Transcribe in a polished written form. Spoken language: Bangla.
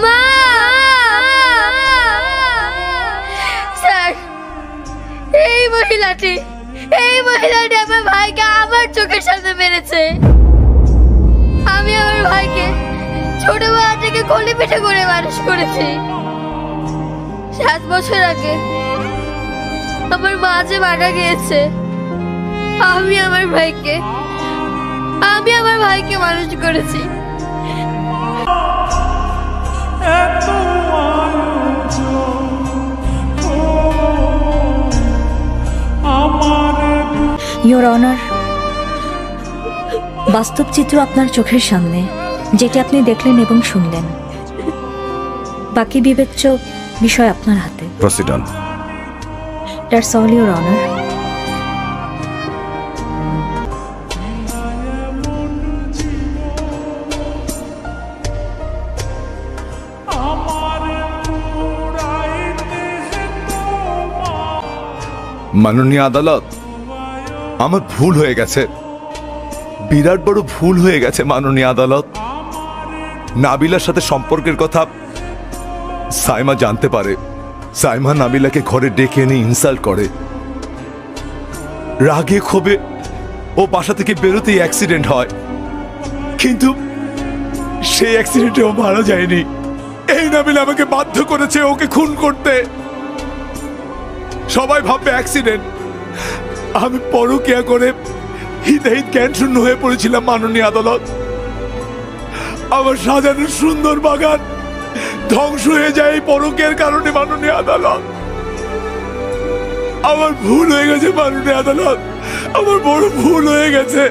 মা! স্যার, এই মহিলাটি আমার ভাইকে আমার চোখের সামনে মেরেছে। আমি আমার ভাইকে ছোটবেলা থেকে কোলে পিঠে করে মানুষ করেছি। 7 বছর আগে আমার মা যে মারা গিয়েছে, আমি আমার ভাইকে মানুষ করেছি। ইয়োর অনার, বাস্তব চিত্র আপনার চোখের সামনে, যেটি আপনি দেখলেন এবং শুনলেন। বাকি বিবেচ্য বিষয় আপনার হাতে। Proceed on. That's all your honour. মাননীয় আদালত, আমার ভুল হয়ে গেছে, বিরাট বড় ভুল হয়ে গেছে মাননীয় আদালত। নাবিলার সাথে সম্পর্কের কথা সাইমা জানতে পারে। সাইমা নাবিলাকে ঘরে ডেকে এনে ইনসাল্ট করে। রাগে ক্ষোভে ও বাসা থেকে বেরোতেই অ্যাক্সিডেন্ট হয়, কিন্তু সেই অ্যাক্সিডেন্টে ও মারা যায়নি। এই নাবিলা আমাকে বাধ্য করেছে ওকে খুন করতে। সবাই ভাববে অ্যাক্সিডেন্ট। আমি পরকিয়া করে হিতাহিত জ্ঞান শূন্য হয়ে পড়েছিলাম মাননীয় আদালত। আমার সাজানো সুন্দর বাগান ধ্বংস হয়ে যায় এই পরকিয়ার কারণে মাননীয় আদালত। আমার ভুল হয়ে গেছে মাননীয় আদালত, আমার বড় ভুল হয়ে গেছে।